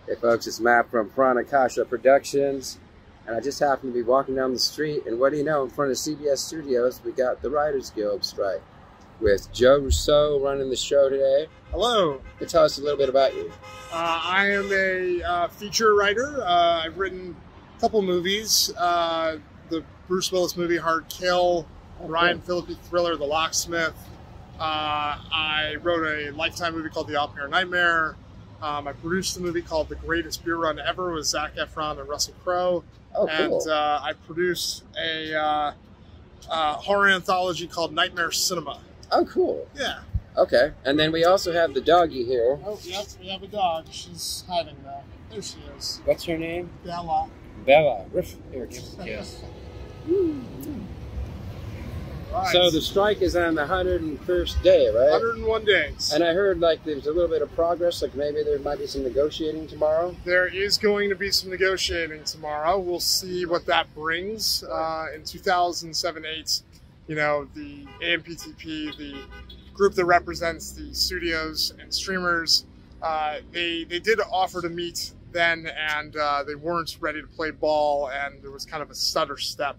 Hey folks, it's Matt from Pranakasha Productions, and I just happened to be walking down the street, and what do you know, in front of CBS Studios, we got the Writers Guild strike with Joe Russo running the show today. Hello. Tell us a little bit about you. I am a feature writer. I've written a couple movies, the Bruce Willis movie Hard Kill, Ryan Phillippe thriller The Locksmith. I wrote a Lifetime movie called The Off-Air Nightmare. I produced a movie called The Greatest Beer Run Ever with Zac Efron and Russell Crowe. Oh, cool. And I produced a horror anthology called Nightmare Cinema. Oh, cool. Yeah. Okay, and then we also have the doggy here. Oh, yes, we have a dog. She's hiding though. There she is. What's her name? Bella. Bella. Here, give us a kiss. Right. So the strike is on the 101st day, right? 101 days. And I heard like there's a little bit of progress, like maybe there might be some negotiating tomorrow. There is going to be some negotiating tomorrow. We'll see what that brings. In 2007-8, you know, the AMPTP, the group that represents the studios and streamers, they did offer to meet then, and they weren't ready to play ball, and there was kind of a stutter step.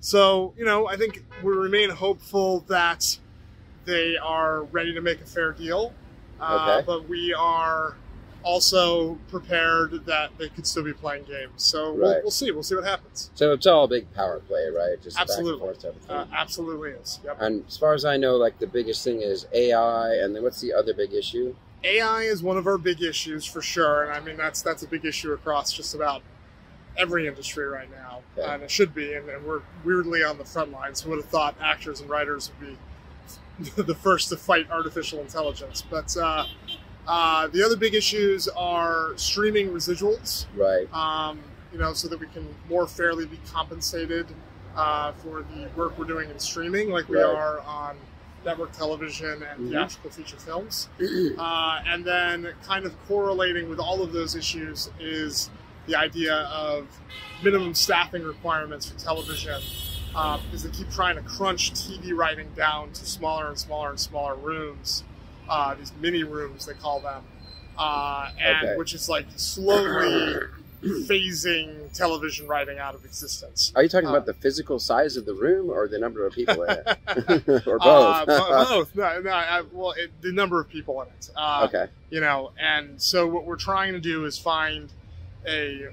So, you know, I think we remain hopeful that they are ready to make a fair deal. Okay. But we are also prepared that they could still be playing games. So we'll see. We'll see what happens. So it's all a big power play, right? Just absolutely. Back and forth everything. Absolutely is. Yep. And as far as I know, like the biggest thing is AI, and then what's the other big issue? AI is one of our big issues for sure. And I mean, that's a big issue across just about every industry right now, and it should be, and we're weirdly on the front lines. Who would have thought actors and writers would be the first to fight artificial intelligence? But the other big issues are streaming residuals, right? You know, so that we can more fairly be compensated for the work we're doing in streaming, like we are on network television and theatrical feature films. And then kind of correlating with all of those issues is the idea of minimum staffing requirements for television, because they keep trying to crunch TV writing down to smaller and smaller and smaller rooms, these mini rooms they call them, and which is like slowly phasing television writing out of existence. Are you talking about the physical size of the room or the number of people in it? Or both? Both. Well, the number of people in it. Okay. You know, and so what we're trying to do is find a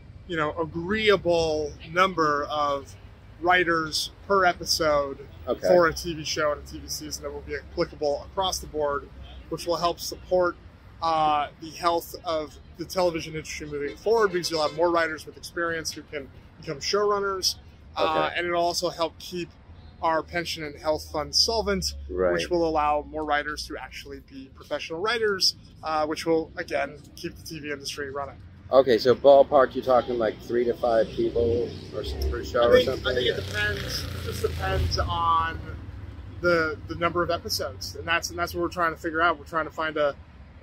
agreeable number of writers per episode for a TV show and a TV season that will be applicable across the board, which will help support the health of the television industry moving forward, because you'll have more writers with experience who can become showrunners, and it'll also help keep our pension and health fund solvent, which will allow more writers to actually be professional writers, which will, again, keep the TV industry running. Okay, so ballpark, you're talking like 3 to 5 people per show or something? I think it depends. It just depends on the number of episodes, and that's what we're trying to figure out. We're trying to find a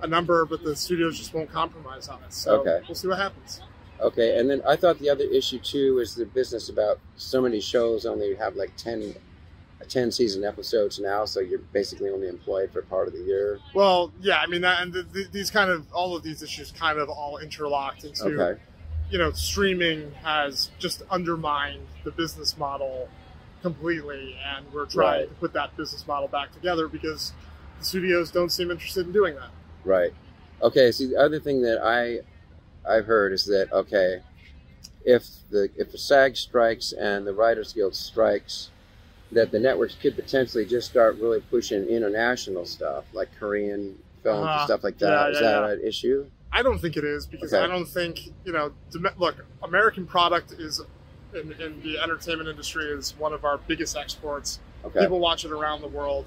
number, but the studios just won't compromise on it. So we'll see what happens. Okay, and then I thought the other issue too is the business about so many shows only have like 10 season episodes now, so you're basically only employed for part of the year. Well, yeah, I mean, these kind of, all of these issues kind of all interlocked into, you know, streaming has just undermined the business model completely, and we're trying to put that business model back together because the studios don't seem interested in doing that. Right. Okay, see, the other thing that I've heard is that, okay, if the SAG strikes and the Writers Guild strikes, that the networks could potentially just start really pushing international stuff, like Korean films and stuff like that. Is that an issue? I don't think it is, because I don't think, you know, look, American product is, in the entertainment industry, is one of our biggest exports. People watch it around the world.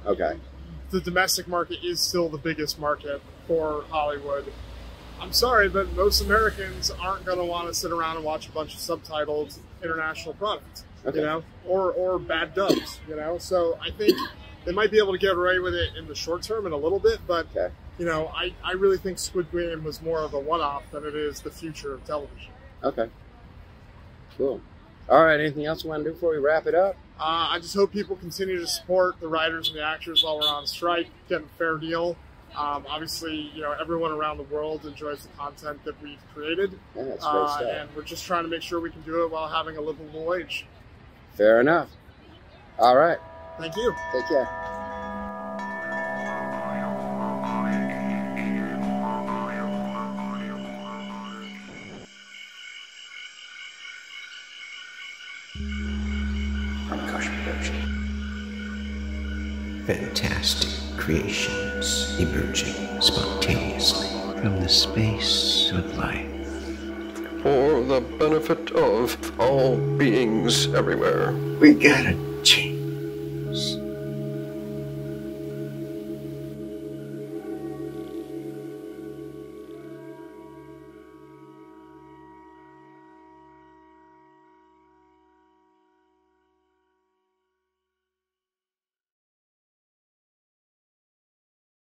The domestic market is still the biggest market for Hollywood. I'm sorry, but most Americans aren't going to want to sit around and watch a bunch of subtitled international product. You know, or bad dubs, you know. So I think they might be able to get away with it in the short term and a little bit, but you know, I really think Squid Game was more of a one-off than it is the future of television. Okay. Cool. All right, anything else you want to do before we wrap it up? I just hope people continue to support the writers and the actors while we're on strike, get a fair deal. Obviously, everyone around the world enjoys the content that we've created. Yeah, that's great stuff. And we're just trying to make sure we can do it while having a livable wage. Fair enough. All right. Thank you. Take care. Pranakasha production. Fantastic creations emerging spontaneously from the space of life. For the benefit of all beings everywhere. We gotta